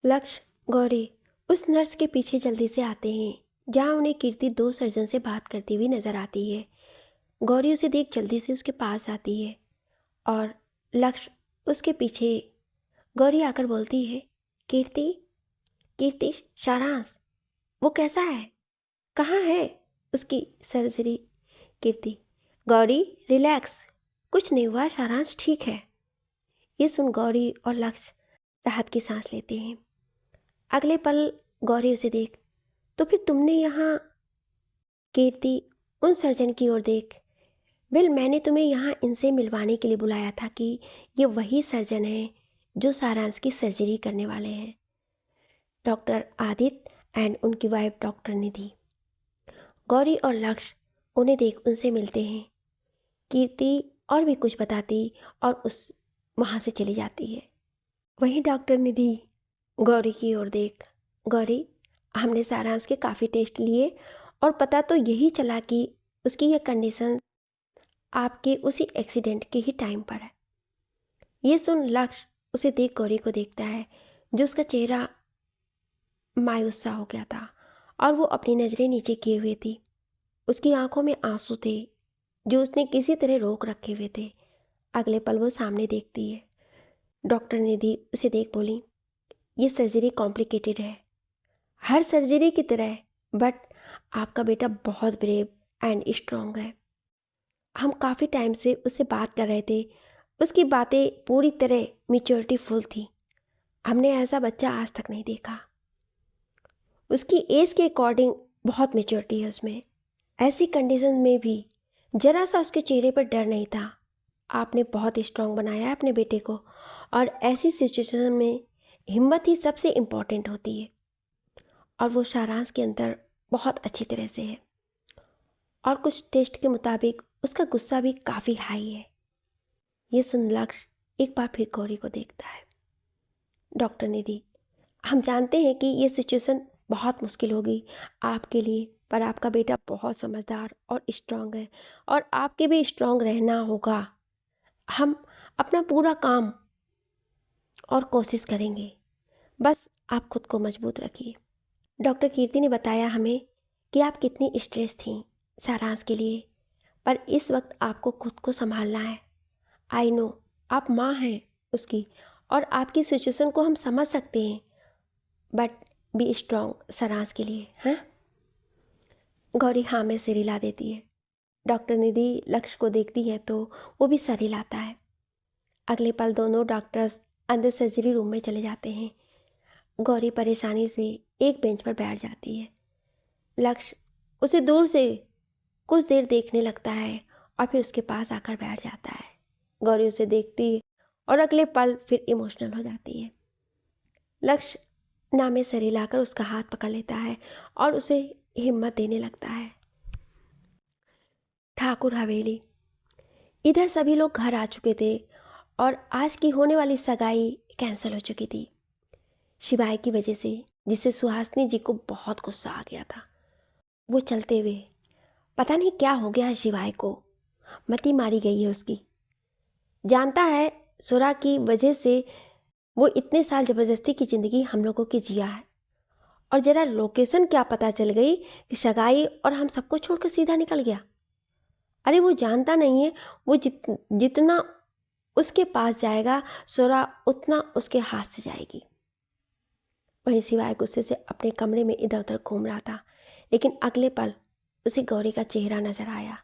लक्ष्य, गौरी उस नर्स के पीछे जल्दी से आते हैं जहाँ उन्हें कीर्ति दो सर्जन से बात करती हुई नजर आती है। गौरी उसे देख जल्दी से उसके पास आती है और लक्ष्य उसके पीछे। गौरी आकर बोलती है, कीर्ति, कीर्ति, सारांश वो कैसा है, कहाँ है उसकी सर्जरी? कीर्ति, गौरी रिलैक्स, कुछ नहीं हुआ, सारांश ठीक है। ये सुन गौरी और लक्ष्य राहत की सांस लेते हैं। अगले पल गौरी उसे देख, तो फिर तुमने यहाँ? कीर्ति उन सर्जन की ओर देख, वेल मैंने तुम्हें यहाँ इनसे मिलवाने के लिए बुलाया था कि ये वही सर्जन हैं जो सारांश की सर्जरी करने वाले हैं, डॉक्टर आदित्य एंड उनकी वाइफ डॉक्टर निधि। गौरी और लक्ष्य उन्हें देख उनसे मिलते हैं। कीर्ति और भी कुछ बताती और उस वहाँ से चली जाती है। वहीं डॉक्टर निधि गौरी की ओर देख, गौरी हमने सारांश के काफ़ी टेस्ट लिए और पता तो यही चला कि उसकी यह कंडीशन आपके उसी एक्सीडेंट के ही टाइम पर है। ये सुन लक्ष्य उसे देख गौरी को देखता है जो उसका चेहरा मायूस सा हो गया था और वो अपनी नज़रें नीचे किए हुए थी। उसकी आंखों में आंसू थे जो उसने किसी तरह रोक रखे हुए थे। अगले पल वो सामने देखती है। डॉक्टर निधि उसे देख बोली, ये सर्जरी कॉम्प्लिकेटेड है, हर सर्जरी की तरह, बट आपका बेटा बहुत ब्रेव एंड स्ट्रांग है। हम काफ़ी टाइम से उससे बात कर रहे थे, उसकी बातें पूरी तरह मैच्योरिटी फुल थी। हमने ऐसा बच्चा आज तक नहीं देखा। उसकी एज के अकॉर्डिंग बहुत मैच्योरिटी है उसमें। ऐसी कंडीशन में भी जरा सा उसके चेहरे पर डर नहीं था। आपने बहुत स्ट्रांग बनाया है अपने बेटे को, और ऐसी सिचुएशन में हिम्मत ही सबसे इम्पॉर्टेंट होती है। और वो सारांश के अंदर बहुत अच्छी तरह से है और कुछ टेस्ट के मुताबिक उसका गुस्सा भी काफ़ी हाई है। ये सुन लक्ष्य एक बार फिर गौरी को देखता है। डॉक्टर निधि, हम जानते हैं कि ये सिचुएशन बहुत मुश्किल होगी आपके लिए, पर आपका बेटा बहुत समझदार और स्ट्रांग है और आपके भी स्ट्रांग रहना होगा। हम अपना पूरा काम और कोशिश करेंगे, बस आप खुद को मजबूत रखिए। डॉक्टर कीर्ति ने बताया हमें कि आप कितनी स्ट्रेस थी सारांश के लिए, पर इस वक्त आपको खुद को संभालना है। आई नो आप माँ हैं उसकी और आपकी सिचुएशन को हम समझ सकते हैं, बट बी स्ट्रांग सारांश के लिए, हैं? गौरी हाँ में सिर हिला देती है। डॉक्टर निधि लक्ष्य को देखती है तो वो भी सर हिलाता है। अगले पल दोनों डॉक्टर्स अंदर सर्जरी रूम में चले जाते हैं। गौरी परेशानी से एक बेंच पर बैठ जाती है। लक्ष्य उसे दूर से कुछ देर देखने लगता है और फिर उसके पास आकर बैठ जाता है। गौरी उसे देखती है और अगले पल फिर इमोशनल हो जाती है। लक्ष्य नामे सर हिलाकर उसका हाथ पकड़ लेता है और उसे हिम्मत देने लगता है। ठाकुर हवेली। इधर सभी लोग घर आ चुके थे और आज की होने वाली सगाई कैंसिल हो चुकी थी शिवाय की वजह से, जिससे सुहासिनी जी को बहुत गुस्सा आ गया था। वो चलते हुए, पता नहीं क्या हो गया है शिवाय को, मती मारी गई है उसकी। जानता है सुरा की वजह से वो इतने साल ज़बरदस्ती की ज़िंदगी हम लोगों की जिया है, और ज़रा लोकेशन क्या पता चल गई कि सगाई और हम सबको छोड़कर सीधा निकल गया। अरे वो जानता नहीं है, वो जितना उसके पास जाएगा सुरा उतना उसके हाथ से जाएगी। वहीं सिवाय गुस्से से अपने कमरे में इधर उधर घूम रहा था, लेकिन अगले पल उसे गौरी का चेहरा नजर आया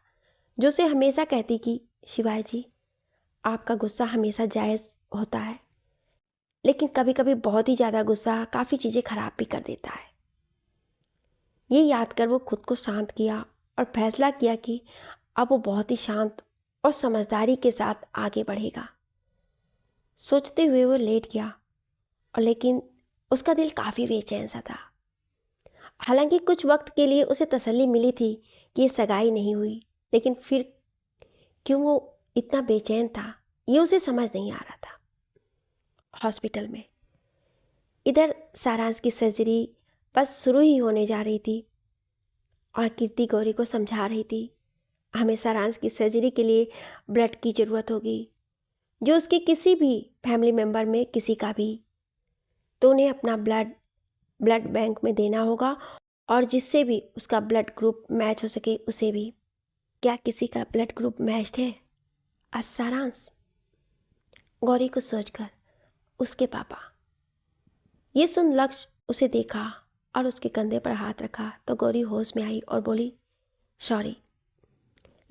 जो उसे हमेशा कहती कि शिवाय जी, आपका गुस्सा हमेशा जायज़ होता है, लेकिन कभी कभी बहुत ही ज़्यादा गुस्सा काफ़ी चीज़ें खराब भी कर देता है। ये याद कर वो खुद को शांत किया और फैसला किया कि अब वो बहुत ही शांत और समझदारी के साथ आगे बढ़ेगा। सोचते हुए वो लेट गया, और लेकिन उसका दिल काफ़ी बेचैन सा था। हालांकि कुछ वक्त के लिए उसे तसल्ली मिली थी कि ये सगाई नहीं हुई, लेकिन फिर क्यों वो इतना बेचैन था ये उसे समझ नहीं आ रहा था। हॉस्पिटल में इधर सारांश की सर्जरी बस शुरू ही होने जा रही थी और कीर्ति गौरी को समझा रही थी, हमें सारांश की सर्जरी के लिए ब्लड की ज़रूरत होगी, जो उसके किसी भी फैमिली मेम्बर में किसी का भी तो उन्हें अपना ब्लड बैंक में देना होगा, और जिससे भी उसका ब्लड ग्रुप मैच हो सके उसे भी। क्या किसी का ब्लड ग्रुप मैच्ड है? आज सारांश। गौरी को सोचकर उसके पापा। ये सुन लक्ष्य उसे देखा और उसके कंधे पर हाथ रखा तो गौरी होश में आई और बोली, सॉरी,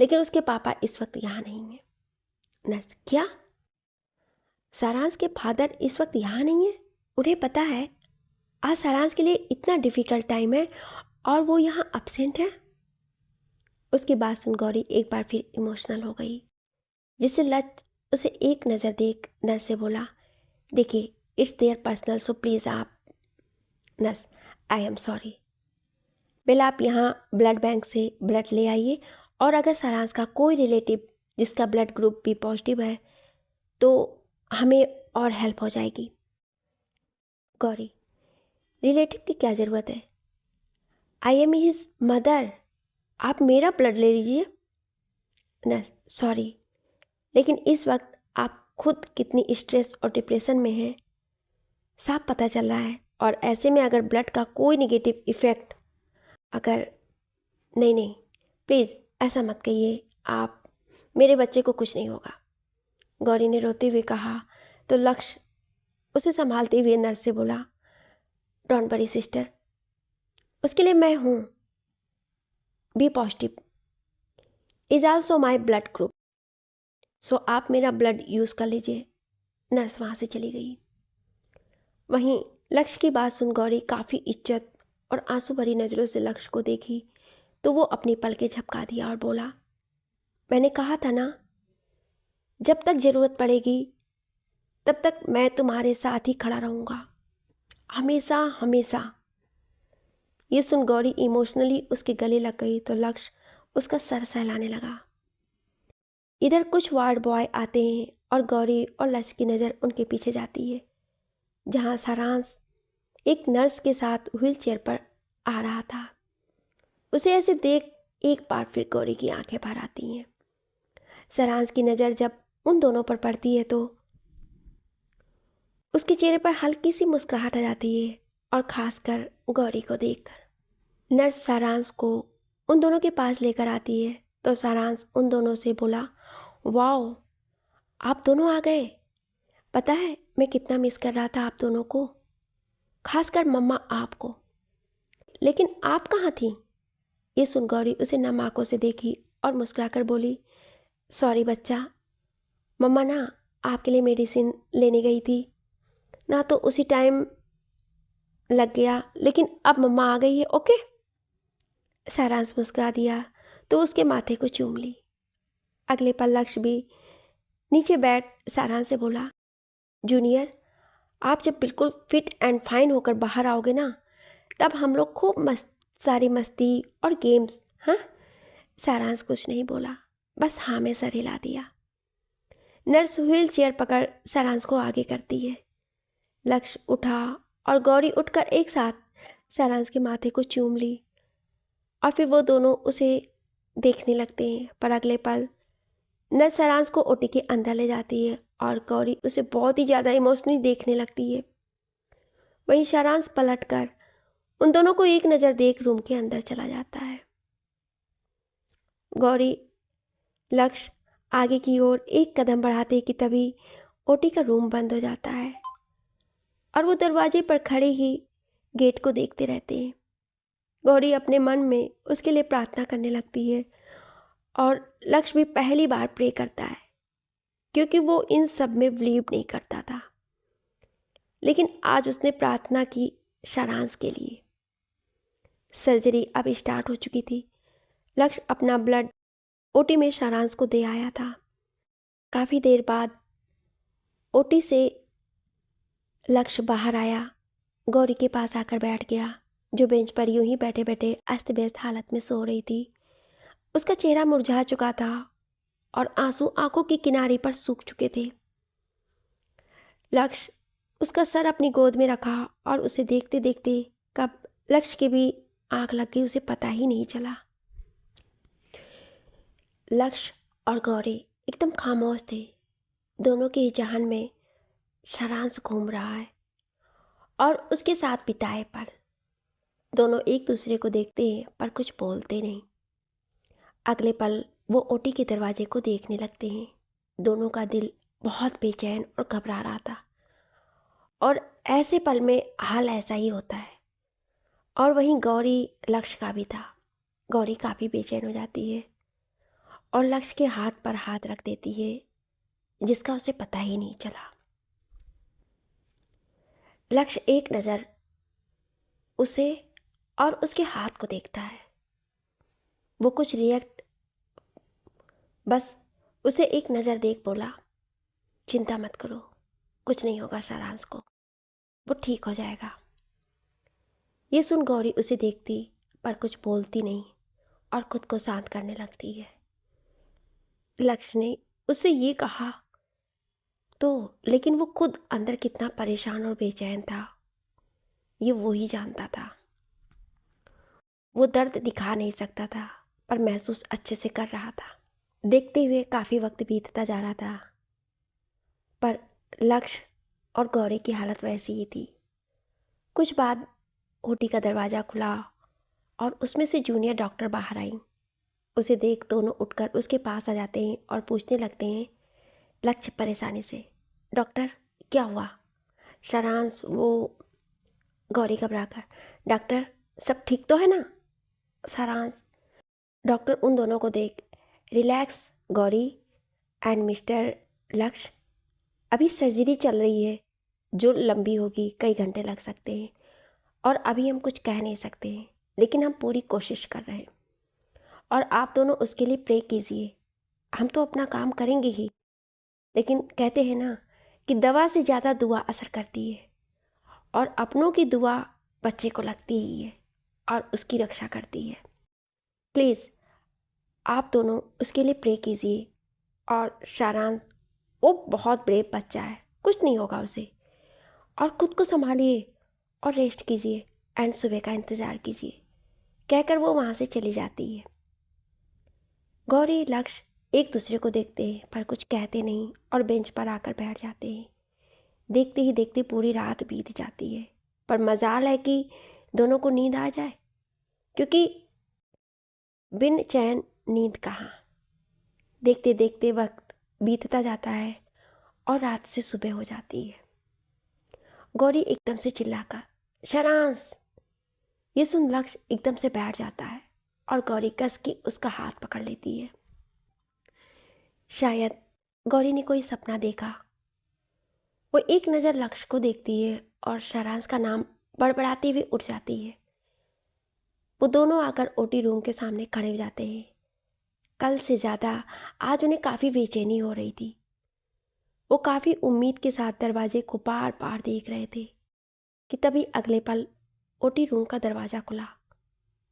लेकिन उसके पापा इस वक्त यहाँ नहीं हैं। नर्स, क्या? सारांश के फादर इस वक्त यहाँ नहीं है? उन्हें पता है आज सारांश के लिए इतना डिफ़िकल्ट टाइम है और वो यहाँ अपसेंट है? उसकी बात सुन गौरी एक बार फिर इमोशनल हो गई, जिससे लक्ष्य उसे एक नज़र देख नर्स से बोला, देखिए it's their personal, so please आप। Nurse, I am sorry. Bell, आप यहाँ ब्लड बैंक से ब्लड ले आइए, और अगर सारांश का कोई रिलेटिव जिसका ब्लड ग्रुप भी पॉजिटिव है तो हमें और हेल्प हो जाएगी। गौरी, रिलेटिव की क्या ज़रूरत है? आई एम हिज मदर, आप मेरा ब्लड ले लीजिए। नर्स, सॉरी, लेकिन इस वक्त आप खुद कितनी स्ट्रेस और डिप्रेशन में हैं साफ पता चल रहा है, और ऐसे में अगर ब्लड का कोई नेगेटिव इफ़ेक्ट अगर नहीं नहीं, प्लीज़ ऐसा मत कहिए आप, मेरे बच्चे को कुछ नहीं होगा। गौरी ने रोते हुए कहा तो लक्ष्य उसे संभालते हुए नर्स से बोला, डोंट वरी सिस्टर, उसके लिए मैं हूँ। B positive is also my blood group, so आप मेरा ब्लड यूज़ कर लीजिए। नर्स वहाँ से चली गई। वहीं लक्ष्य की बात सुन गौरी काफ़ी इज्जत और आंसू भरी नज़रों से लक्ष्य को देखी तो वो अपनी पलकें झपका दिया और बोला, मैंने कहा था ना, जब तक ज़रूरत पड़ेगी तब तक मैं तुम्हारे साथ ही खड़ा रहूँगा, हमेशा हमेशा। ये सुन गौरी इमोशनली उसके गले लग गई तो लक्ष्य उसका सर सहलाने लगा। इधर कुछ वार्ड बॉय आते हैं और गौरी और लक्ष्य की नज़र उनके पीछे जाती है, जहाँ सारांश एक नर्स के साथ व्हील चेयर पर आ रहा था। उसे ऐसे देख एक बार फिर गौरी की आंखें भर आती हैं। सारांश की नज़र जब उन दोनों पर पड़ती है तो उसके चेहरे पर हल्की सी मुस्कुराहट आ जाती है, और ख़ासकर गौरी को देखकर। नर्स सारांश को उन दोनों के पास लेकर आती है तो सारांश उन दोनों से बोला, वाओ, आप दोनों आ गए। पता है मैं कितना मिस कर रहा था आप दोनों को, खासकर मम्मा आपको। लेकिन आप कहाँ थी? ये सुन गौरी उसे नम आंखों से देखी और मुस्कुराकर बोली, सॉरी बच्चा, मम्मा ना आपके लिए मेडिसिन लेने गई थी ना, तो उसी टाइम लग गया, लेकिन अब मम्मा आ गई है, ओके। सारांश मुस्कुरा दिया तो उसके माथे को चूम ली। अगले पल लक्ष्य भी नीचे बैठ सारांश से बोला, जूनियर, आप जब बिल्कुल फिट एंड फाइन होकर बाहर आओगे ना, तब हम लोग खूब सारी मस्ती और गेम्स। हाँ? सारांश कुछ नहीं बोला, बस हाँ में सर हिला दिया। नर्स व्हील चेयर पकड़ सारांश को आगे करती है। लक्ष्य उठा और गौरी उठकर एक साथ सारांश के माथे को चूम ली, और फिर वो दोनों उसे देखने लगते हैं। पर अगले पल नर्स सारांश को ओटी के अंदर ले जाती है और गौरी उसे बहुत ही ज़्यादा इमोशनली देखने लगती है। वहीं सारांश पलटकर उन दोनों को एक नज़र देख रूम के अंदर चला जाता है। गौरी लक्ष्य आगे की ओर एक कदम बढ़ाते कि तभी ओटी का रूम बंद हो जाता है और वो दरवाजे पर खड़े ही गेट को देखते रहते हैं। गौरी अपने मन में उसके लिए प्रार्थना करने लगती है, और लक्ष्य भी पहली बार प्रे करता है क्योंकि वो इन सब में बिलीव नहीं करता था। लेकिन आज उसने प्रार्थना की सारांश के लिए। सर्जरी अब स्टार्ट हो चुकी थी। लक्ष्य अपना ब्लड ओटी में सारांश को दे आया था। काफ़ी देर बाद ओटी से लक्ष्य बाहर आया, गौरी के पास आकर बैठ गया, जो बेंच पर यूं ही बैठे बैठे अस्त व्यस्त हालत में सो रही थी। उसका चेहरा मुरझा चुका था और आंसू आंखों की किनारे पर सूख चुके थे। लक्ष्य उसका सर अपनी गोद में रखा और उसे देखते देखते कब लक्ष्य की भी आंख लग गई उसे पता ही नहीं चला। लक्ष्य और गौरी एकदम खामोश थे। दोनों के ही जहान में सारांश घूम रहा है और उसके साथ बिताए पल। दोनों एक दूसरे को देखते हैं पर कुछ बोलते नहीं। अगले पल वो ओटी के दरवाजे को देखने लगते हैं। दोनों का दिल बहुत बेचैन और घबरा रहा था, और ऐसे पल में हाल ऐसा ही होता है। और वहीं गौरी लक्ष्य का भी था। गौरी काफ़ी बेचैन हो जाती है और लक्ष्य के हाथ पर हाथ रख देती है, जिसका उसे पता ही नहीं चला। लक्ष्य एक नज़र उसे और उसके हाथ को देखता है। वो कुछ रिएक्ट, बस उसे एक नज़र देख बोला, चिंता मत करो, कुछ नहीं होगा सारांश को, वो ठीक हो जाएगा। ये सुन गौरी उसे देखती पर कुछ बोलती नहीं और खुद को शांत करने लगती है। लक्ष्य ने उससे ये कहा तो, लेकिन वो खुद अंदर कितना परेशान और बेचैन था, ये वो ही जानता था। वो दर्द दिखा नहीं सकता था पर महसूस अच्छे से कर रहा था। देखते हुए काफ़ी वक्त बीतता जा रहा था, पर लक्ष्य और गौरी की हालत वैसी ही थी। कुछ बाद ओटी का दरवाज़ा खुला और उसमें से जूनियर डॉक्टर बाहर आई। उसे देख दोनों उठकर उसके पास आ जाते हैं और पूछने लगते हैं लक्ष्य परेशानी से, डॉक्टर क्या हुआ? सारांश, वो गौरी घबराकर, डॉक्टर सब ठीक तो है ना? सारांश, डॉक्टर उन दोनों को देख, रिलैक्स गौरी एंड मिस्टर लक्ष्य, अभी सर्जरी चल रही है जो लंबी होगी, कई घंटे लग सकते हैं और अभी हम कुछ कह नहीं सकते हैं, लेकिन हम पूरी कोशिश कर रहे हैं और आप दोनों उसके लिए प्रे कीजिए। हम तो अपना काम करेंगे ही, लेकिन कहते हैं ना कि दवा से ज़्यादा दुआ असर करती है, और अपनों की दुआ बच्चे को लगती ही है और उसकी रक्षा करती है। प्लीज़ आप दोनों उसके लिए प्रे कीजिए। और सारांश, वो बहुत ब्रेव बच्चा है, कुछ नहीं होगा उसे, और खुद को संभालिए और रेस्ट कीजिए एंड सुबह का इंतज़ार कीजिए, कहकर वो वहाँ से चली जाती है। गौरी लक्ष्य एक दूसरे को देखते हैं पर कुछ कहते नहीं और बेंच पर आकर बैठ जाते हैं। देखते ही देखते पूरी रात बीत जाती है, पर मजाल है कि दोनों को नींद आ जाए, क्योंकि बिन चैन नींद कहाँ। देखते देखते वक्त बीतता जाता है और रात से सुबह हो जाती है। गौरी एकदम से चिल्लाकर, सारांश! ये सुन लक्ष्य एकदम से बैठ जाता है और गौरी कस की उसका हाथ पकड़ लेती है। शायद गौरी ने कोई सपना देखा। वो एक नज़र लक्ष्य को देखती है और सारांश का नाम बड़बड़ाती हुई उठ जाती है। वो दोनों आकर ओटी रूम के सामने खड़े हो जाते हैं। कल से ज़्यादा आज उन्हें काफ़ी बेचैनी हो रही थी। वो काफ़ी उम्मीद के साथ दरवाजे को बार बार देख रहे थे कि तभी अगले पल ओटी रूम का दरवाज़ा खुला।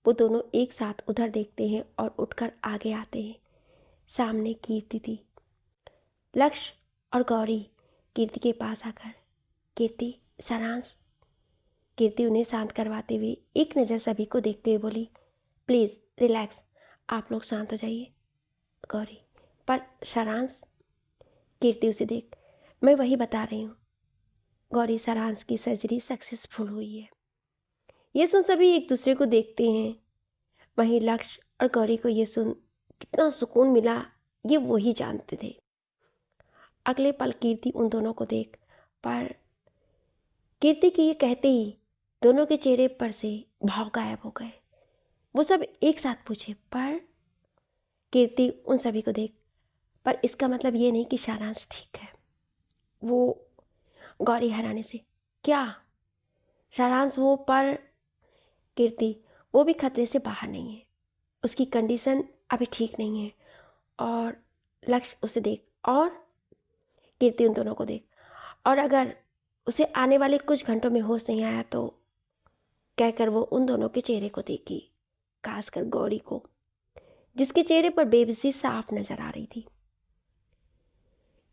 वो दोनों एक साथ उधर देखते हैं और उठकर आगे आते हैं। सामने कीर्ति थी। लक्ष्य और गौरी कीर्ति के पास आकर, कीर्ति, सारांश। कीर्ति उन्हें शांत करवाते हुए एक नज़र सभी को देखते हुए बोली, प्लीज़ रिलैक्स, आप लोग शांत हो जाइए। गौरी, पर सारांश। कीर्ति उसे देख, मैं वही बता रही हूँ गौरी, सारांश की सर्जरी सक्सेसफुल हुई है। ये सुन सभी एक दूसरे को देखते हैं। वहीं लक्ष्य और गौरी को ये सुन कितना सुकून मिला, ये वही जानते थे। अगले पल कीर्ति उन दोनों को देख, पर कीर्ति के ये कहते ही दोनों के चेहरे पर से भाव गायब हो गए। वो सब एक साथ पूछे, पर कीर्ति उन सभी को देख, पर इसका मतलब ये नहीं कि सारांश ठीक है। वो गौरी हैरानी से, क्या सारांश? वो पर कीर्ति, वो भी खतरे से बाहर नहीं है, उसकी कंडीशन अभी ठीक नहीं है। और लक्ष्य उसे देख, और कीर्ति उन दोनों को देख, और अगर उसे आने वाले कुछ घंटों में होश नहीं आया तो, कहकर वो उन दोनों के चेहरे को देखी, खासकर गौरी को, जिसके चेहरे पर बेबसी साफ नजर आ रही थी।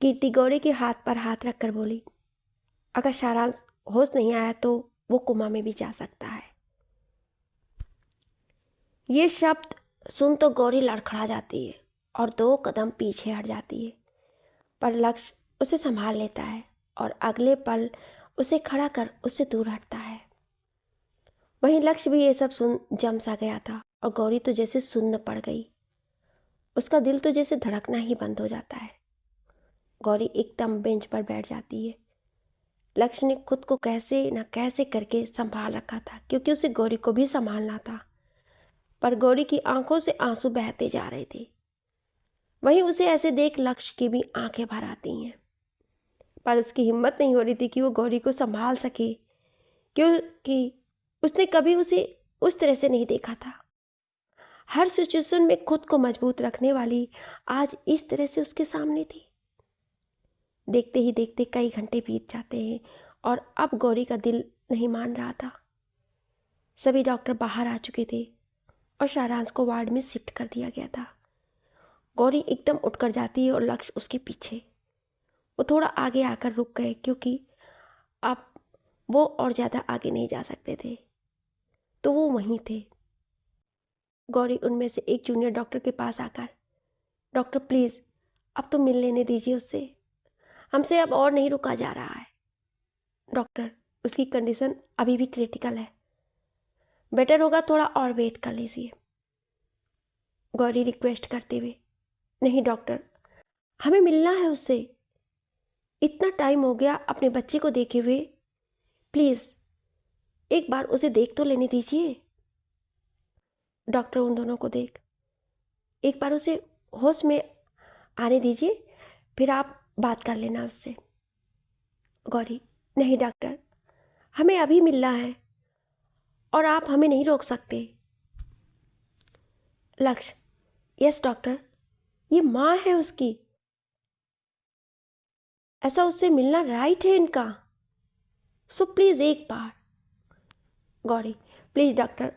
कीर्ति गौरी के हाथ पर हाथ रखकर बोली, अगर सारांश होश नहीं आया तो वो कोमा में भी जा सकता है। ये शब्द सुन तो गौरी लड़खड़ा जाती है और 2 कदम पीछे हट जाती है, पर लक्ष्य उसे संभाल लेता है और अगले पल उसे खड़ा कर उससे दूर हटता है। वहीं लक्ष्य भी ये सब सुन जम सा गया था और गौरी तो जैसे सुन्न पड़ गई। उसका दिल तो जैसे धड़कना ही बंद हो जाता है। गौरी एकदम बेंच पर बैठ जाती है। लक्ष्य ने खुद को कैसे न कैसे करके संभाल रखा था, क्योंकि उसे गौरी को भी संभालना था, पर गौरी की आंखों से आंसू बहते जा रहे थे। वहीं उसे ऐसे देख लक्ष्य की भी आंखें भर आती हैं, पर उसकी हिम्मत नहीं हो रही थी कि वो गौरी को संभाल सके, क्योंकि उसने कभी उसे उस तरह से नहीं देखा था। हर सिचुएशन में खुद को मजबूत रखने वाली आज इस तरह से उसके सामने थी। देखते ही देखते कई घंटे बीत जाते हैं और अब गौरी का दिल नहीं मान रहा था। सभी डॉक्टर बाहर आ चुके थे और शाहराज को वार्ड में शिफ्ट कर दिया गया था। गौरी एकदम उठकर जाती है और लक्ष्य उसके पीछे। वो थोड़ा आगे आकर रुक गए, क्योंकि अब वो और ज़्यादा आगे नहीं जा सकते थे, तो वो वहीं थे। गौरी उनमें से एक जूनियर डॉक्टर के पास आकर, डॉक्टर प्लीज़ अब तो मिल लेने दीजिए उससे, हमसे अब और नहीं रुका जा रहा है। डॉक्टर, उसकी कंडीशन अभी भी क्रिटिकल है, बेटर होगा थोड़ा और वेट कर लीजिए। गौरी रिक्वेस्ट करते हुए, नहीं डॉक्टर, हमें मिलना है उससे, इतना टाइम हो गया अपने बच्चे को देखे हुए, प्लीज़ एक बार उसे देख तो लेने दीजिए। डॉक्टर उन दोनों को देख, एक बार उसे होश में आने दीजिए, फिर आप बात कर लेना उससे। गौरी, नहीं डॉक्टर, हमें अभी मिलना है और आप हमें नहीं रोक सकते। लक्ष्य, यस डॉक्टर, ये माँ है उसकी, ऐसा उससे मिलना राइट है इनका, सो प्लीज़ एक बार। गौरी, प्लीज़ डॉक्टर,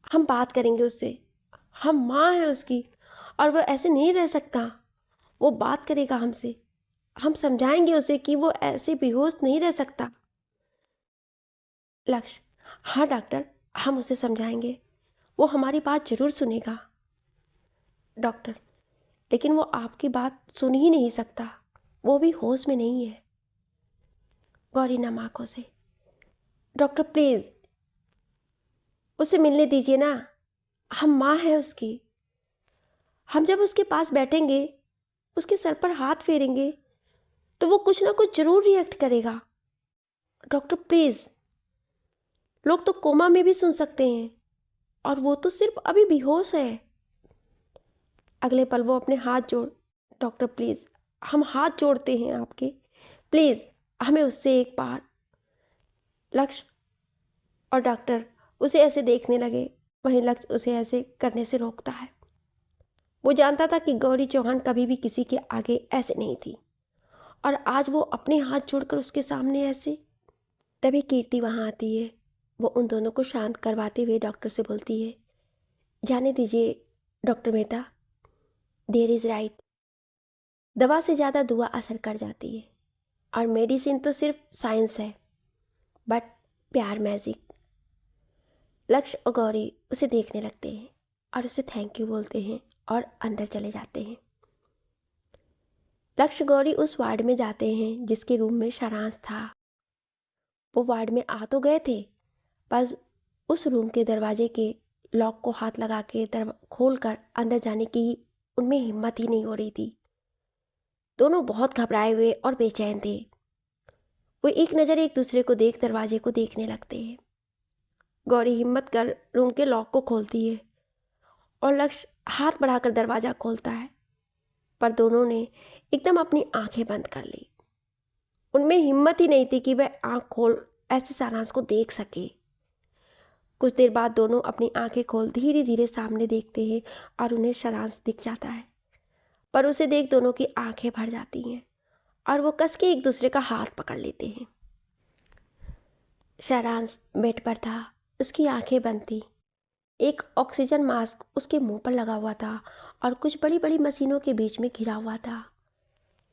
हम बात करेंगे उससे, हम माँ है उसकी और वो ऐसे नहीं रह सकता, वो बात करेगा हमसे, हम समझाएंगे उसे कि वो ऐसे बेहोश नहीं रह सकता। लक्ष्य, हाँ डॉक्टर, हम उसे समझाएंगे, वो हमारी बात ज़रूर सुनेगा। डॉक्टर, लेकिन वो आपकी बात सुन ही नहीं सकता, वो भी होश में नहीं है। गौरी नम आंखों से, डॉक्टर प्लीज़ उसे मिलने दीजिए ना, हम माँ है उसकी, हम जब उसके पास बैठेंगे, उसके सर पर हाथ फेरेंगे, तो वो कुछ ना कुछ ज़रूर रिएक्ट करेगा। डॉक्टर प्लीज़, लोग तो कोमा में भी सुन सकते हैं और वो तो सिर्फ अभी बेहोश है। अगले पल वो अपने हाथ जोड़, डॉक्टर प्लीज़, हम हाथ जोड़ते हैं आपके, प्लीज़ हमें उससे एक बार। लक्ष्य और डॉक्टर उसे ऐसे देखने लगे, वहीं लक्ष्य उसे ऐसे करने से रोकता है। वो जानता था कि गौरी चौहान कभी भी किसी के आगे ऐसे नहीं थी, और आज वो अपने हाथ जोड़कर उसके सामने ऐसे। तभी कीर्ति वहाँ आती है। वो उन दोनों को शांत करवाते हुए डॉक्टर से बोलती है, जाने दीजिए doctor Mehta, there is right, दवा से ज़्यादा दुआ असर कर जाती है, और मेडिसिन तो सिर्फ साइंस है, बट प्यार मैजिक। लक्ष्य और गौरी उसे देखने लगते हैं और उसे थैंक यू बोलते हैं और अंदर चले जाते हैं। लक्ष्य गौरी उस वार्ड में जाते हैं जिसके रूम में शाहराज था। वो वार्ड में आ तो गए थे, पर उस रूम के दरवाजे के लॉक को हाथ लगा के खोल कर अंदर जाने की उनमें हिम्मत ही नहीं हो रही थी। दोनों बहुत घबराए हुए और बेचैन थे। वो एक नज़र एक दूसरे को देख दरवाजे को देखने लगते हैं। गौरी हिम्मत कर रूम के लॉक को खोलती है और लक्ष्य हाथ बढ़ाकर दरवाज़ा खोलता है, पर दोनों ने एकदम अपनी आंखें बंद कर ली। उनमें हिम्मत ही नहीं थी कि वह आंख खोल ऐसे सारांश को देख सके। कुछ देर बाद दोनों अपनी आंखें खोल धीरे धीरे सामने देखते हैं और उन्हें सारांश दिख जाता है, पर उसे देख दोनों की आंखें भर जाती हैं और वो कस के एक दूसरे का हाथ पकड़ लेते हैं। सारांश बेड पर था, उसकी आंखें बंद थी, एक ऑक्सीजन मास्क उसके मुंह पर लगा हुआ था और कुछ बड़ी बड़ी मशीनों के बीच में घिरा हुआ था।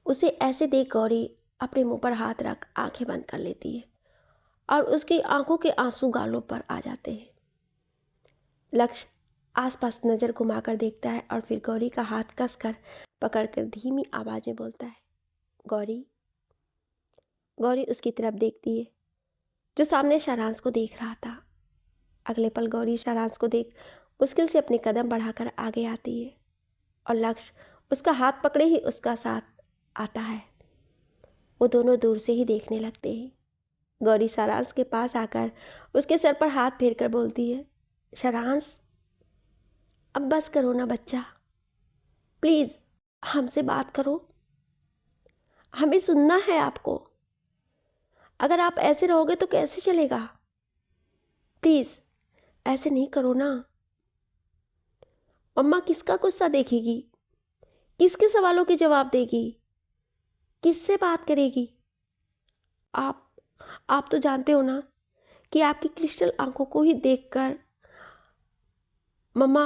उसे ऐसे देख गौरी अपने मुंह पर हाथ रख आंखें बंद कर लेती है और उसकी आंखों के आंसू गालों पर आ जाते हैं। लक्ष्य आसपास नज़र घुमाकर देखता है और फिर गौरी का हाथ कसकर पकड़कर धीमी आवाज़ में बोलता है, गौरी। गौरी उसकी तरफ देखती है जो सामने सारांश को देख रहा था। अगले पल गौरी सारांश को देख मुश्किल से अपने कदम बढ़ाकर आगे आती है और लक्ष्य उसका हाथ पकड़े ही उसका साथ आता है। वो दोनों दूर से ही देखने लगते हैं। गौरी सारांश के पास आकर उसके सर पर हाथ फेर कर बोलती है, सारांश अब बस करो ना बच्चा, प्लीज़ हमसे बात करो, हमें सुनना है आपको। अगर आप ऐसे रहोगे तो कैसे चलेगा? प्लीज़ ऐसे नहीं करो ना। मम्मा किसका गुस्सा देखेगी? किसके सवालों के जवाब देगी? किससे बात करेगी? आप तो जानते हो ना कि आपकी क्रिस्टल आंखों को ही देखकर मम्मा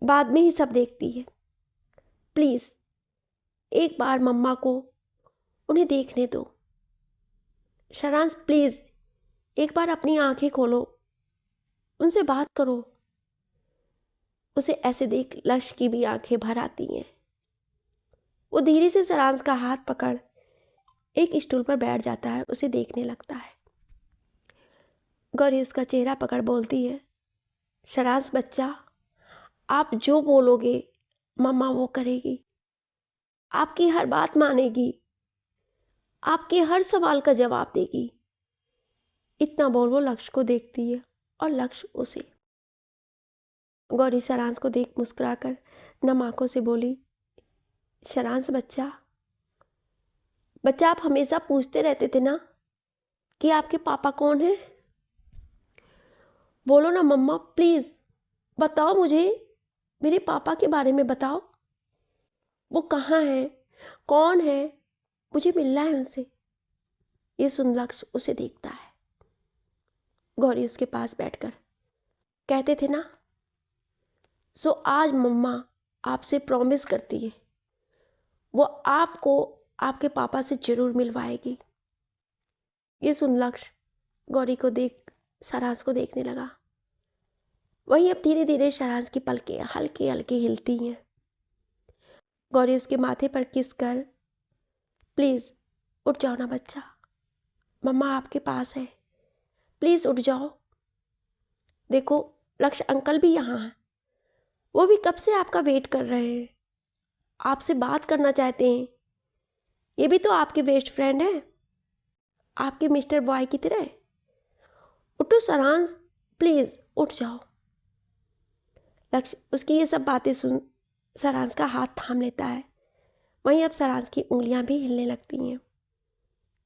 बाद में ही सब देखती है। प्लीज़ एक बार मम्मा को उन्हें देखने दो। सारांश प्लीज़ एक बार अपनी आंखें खोलो, उनसे बात करो। उसे ऐसे देख लक्ष्य की भी आंखें भर आती हैं। वो धीरे से सारांश का हाथ पकड़ एक स्टूल पर बैठ जाता है, उसे देखने लगता है। गौरी उसका चेहरा पकड़ बोलती है, सारांश बच्चा, आप जो बोलोगे मम्मा वो करेगी, आपकी हर बात मानेगी, आपके हर सवाल का जवाब देगी। इतना बोल वो लक्ष्य को देखती है और लक्ष्य उसे। गौरी सारांश को देख मुस्कुराकर नम आंखों से बोली, सारांश बच्चा, आप हमेशा पूछते रहते थे ना कि आपके पापा कौन हैं? बोलो ना मम्मा, प्लीज़ बताओ मुझे, मेरे पापा के बारे में बताओ। वो कहाँ हैं, कौन है, मुझे मिलना है उनसे। ये सुन लक्ष्य उसे देखता है। गौरी उसके पास बैठकर कहते थे ना, सो आज मम्मा आपसे प्रॉमिस करती है वो आपको आपके पापा से जरूर मिलवाएगी। ये सुन लक्ष्य गौरी को देख सारांश को देखने लगा। वहीं अब धीरे धीरे सारांश की पलकें हल्के हल्के हिलती हैं। गौरी उसके माथे पर किस कर, प्लीज़ उठ जाओ ना बच्चा, मम्मा आपके पास है, प्लीज़ उठ जाओ। देखो लक्ष्य अंकल भी यहाँ हैं, वो भी कब से आपका वेट कर रहे हैं, आपसे बात करना चाहते हैं। ये भी तो आपके बेस्ट फ्रेंड है, आपके मिस्टर बॉय की तरह। उठो सारांश, प्लीज़ उठ जाओ। लक्ष्य उसकी ये सब बातें सुन सारांश का हाथ थाम लेता है। वहीं अब सारांश की उंगलियां भी हिलने लगती हैं।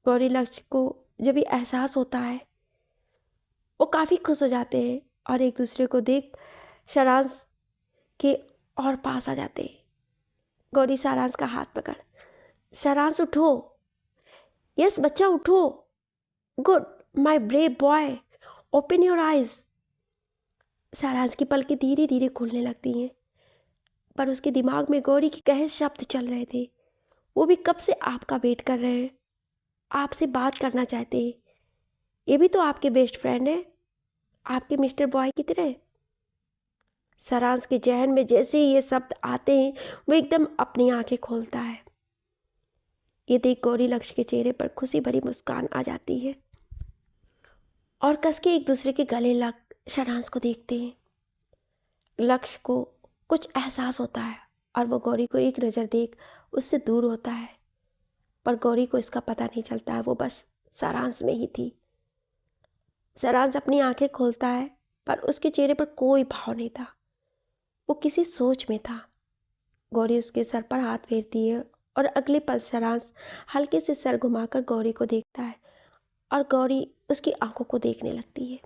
गौरी लक्ष्य को जब भी एहसास होता है वो काफ़ी खुश हो जाते हैं और एक दूसरे को देख सारांश के और पास आ जाते हैं। गौरी सारांश का हाथ पकड़, सारांश उठो, यस बच्चा उठो, good my brave boy, open your eyes. सारांश की पलकें धीरे धीरे खुलने लगती हैं, पर उसके दिमाग में गौरी के कहे शब्द चल रहे थे। वो भी कब से आपका वेट कर रहे हैं, आपसे बात करना चाहते हैं। ये भी तो आपके बेस्ट फ्रेंड है, आपके मिस्टर बॉय की तरह। सारांश के जहन में जैसे ही ये शब्द आते हैं वो एकदम अपनी आंखें खोलता है। ये देख गौरी लक्ष्य के चेहरे पर खुशी भरी मुस्कान आ जाती है और कस के एक दूसरे के गले लग सारांश को देखते हैं। लक्ष्य को कुछ एहसास होता है और वो गौरी को एक नज़र देख उससे दूर होता है, पर गौरी को इसका पता नहीं चलता है, वो बस सारांश में ही थी। सारांश अपनी आंखें खोलता है पर उसके चेहरे पर कोई भाव नहीं था, वो किसी सोच में था। गौरी उसके सर पर हाथ फेरती है और अगले पल सारांश हल्के से सर घुमाकर गौरी को देखता है और गौरी उसकी आंखों को देखने लगती है।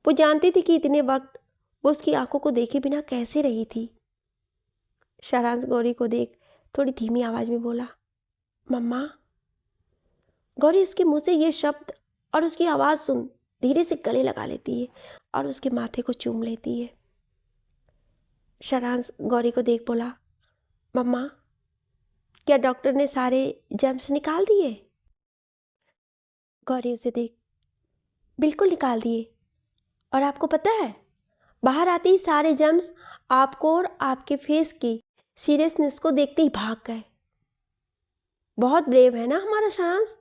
वो जानती थी कि इतने वक्त वो उसकी आंखों को देखे बिना कैसे रही थी। सारांश गौरी को देख थोड़ी धीमी आवाज में बोला, मम्मा। गौरी उसके मुंह से ये शब्द और उसकी आवाज़ सुन धीरे से गले लगा लेती है और उसके माथे को चूम लेती है। सारांश गौरी को देख बोला, मम्मा क्या डॉक्टर ने सारे जर्म्स निकाल दिए? गौरी उसे देख, बिल्कुल निकाल दिए, और आपको पता है बाहर आते ही सारे जर्म्स आपको और आपके फेस की सीरियसनेस को देखते ही भाग गए। बहुत ब्रेव है ना हमारा सारांश,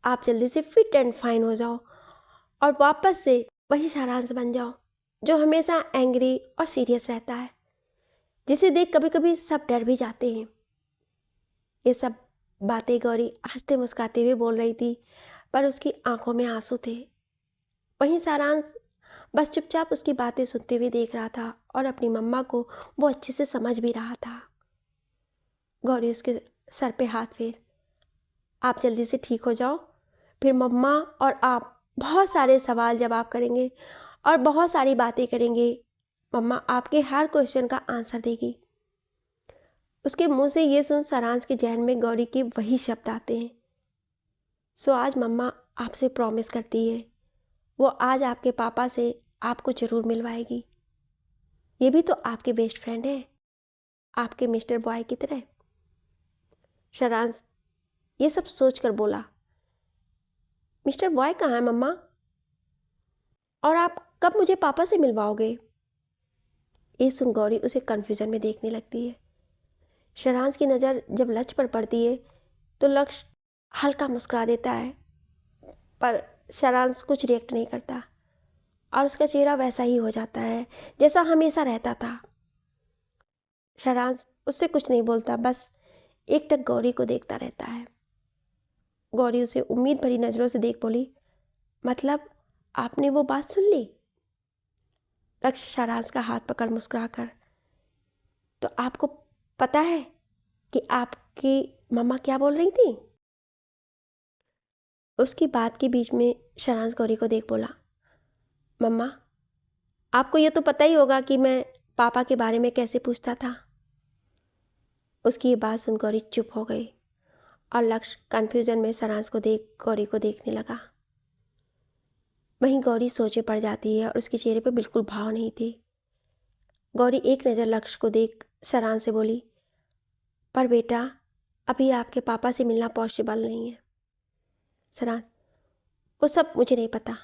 आप जल्दी से फिट एंड फाइन हो जाओ और वापस से वही सारांश बन जाओ जो हमेशा एंग्री और सीरियस रहता है, जिसे देख कभी कभी सब डर भी जाते हैं। ये सब बातें गौरी हंसते मुस्कुराते हुए बोल रही थी, पर उसकी आंखों में आंसू थे। वहीं सारांश बस चुपचाप उसकी बातें सुनते हुए देख रहा था और अपनी मम्मा को वो अच्छे से समझ भी रहा था। गौरी उसके सर पे हाथ फेर, आप जल्दी से ठीक हो जाओ, फिर मम्मा और आप बहुत सारे सवाल जवाब करेंगे और बहुत सारी बातें करेंगे। मम्मा आपके हर क्वेश्चन का आंसर देगी। उसके मुंह से ये सुन सारांश के जहन में गौरी के वही शब्द आते हैं। सो आज मम्मा आपसे प्रॉमिस करती है वो आज आपके पापा से आपको ज़रूर मिलवाएगी। ये भी तो आपके बेस्ट फ्रेंड हैं, आपके मिस्टर बॉय की तरह। सारांश ये सब सोच कर बोला, मिस्टर बॉय कहाँ है मम्मा, और आप कब मुझे पापा से मिलवाओगे? ये सुन गौरी उसे कन्फ्यूजन में देखने लगती है। सारांश की नज़र जब लक्ष्य पर पड़ती है तो लक्ष्य हल्का मुस्कुरा देता है, पर सारांश कुछ रिएक्ट नहीं करता और उसका चेहरा वैसा ही हो जाता है जैसा हमेशा रहता था। सारांश उससे कुछ नहीं बोलता, बस एक टक गौरी को देखता रहता है। गौरी उसे उम्मीद भरी नज़रों से देख बोली, मतलब आपने वो बात सुन ली? लक्ष्य सारांश का हाथ पकड़ मुस्कुराकर, तो आपको पता है कि आपकी मम्मा क्या बोल रही थी? उसकी बात के बीच में सारांश गौरी को देख बोला, मम्मा आपको ये तो पता ही होगा कि मैं पापा के बारे में कैसे पूछता था। उसकी ये बात सुन गौरी चुप हो गई और लक्ष्य कन्फ्यूजन में सारांश को देख गौरी को देखने लगा। वहीं गौरी सोचे पड़ जाती है और उसके चेहरे पर बिल्कुल भाव नहीं थे। गौरी एक नज़र लक्ष्य को देख सारांश से बोली, पर बेटा अभी आपके पापा से मिलना पॉसिबल नहीं है। सारांश वो सब मुझे नहीं पता,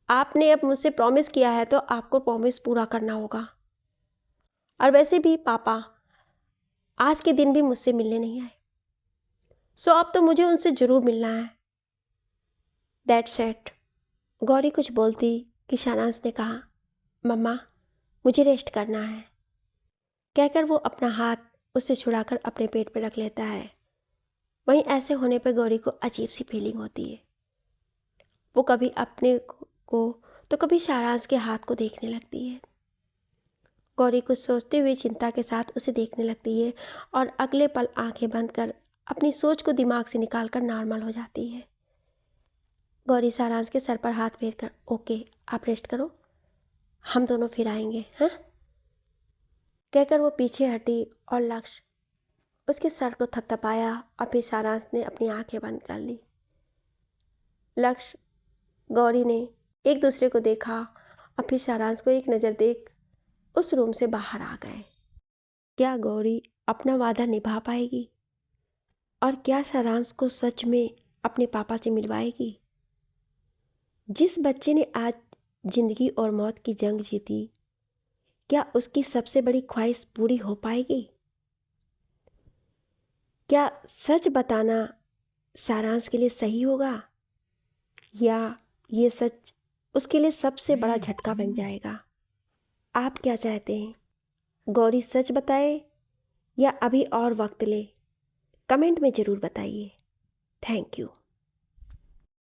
आपने अब मुझसे प्रॉमिस किया है तो आपको प्रॉमिस पूरा करना होगा, और वैसे भी पापा आज के दिन भी मुझसे मिलने नहीं आए, सो अब तो मुझे उनसे ज़रूर मिलना है। That's it. गौरी कुछ बोलती कि सारांश ने कहा, मम्मा मुझे रेस्ट करना है, कहकर वो अपना हाथ उससे छुड़ाकर अपने पेट पर रख लेता है। वहीं ऐसे होने पर गौरी को अजीब सी फीलिंग होती है। वो कभी अपने को तो कभी सारांश के हाथ को देखने लगती है। गौरी कुछ सोचते हुए चिंता के साथ उसे देखने लगती है और अगले पल आंखें बंद कर अपनी सोच को दिमाग से निकालकर नॉर्मल हो जाती है। गौरी सारांश के सर पर हाथ फेर कर, ओके आप रेस्ट करो, हम दोनों फिर आएंगे, हाँ, कहकर वो पीछे हटी और लक्ष्य उसके सर को थपथपाया और फिर सारांश ने अपनी आंखें बंद कर ली। लक्ष्य गौरी ने एक दूसरे को देखा और फिर सारांश को एक नज़र देख उस रूम से बाहर आ गए। क्या गौरी अपना वादा निभा पाएगी और क्या सारांश को सच में अपने पापा से मिलवाएगी? जिस बच्चे ने आज जिंदगी और मौत की जंग जीती, क्या उसकी सबसे बड़ी ख्वाहिश पूरी हो पाएगी? क्या सच बताना सारांश के लिए सही होगा, या ये सच उसके लिए सबसे बड़ा झटका बन जाएगा? आप क्या चाहते हैं, गौरी सच बताए या अभी और वक्त ले? कमेंट में ज़रूर बताइए। Thank you.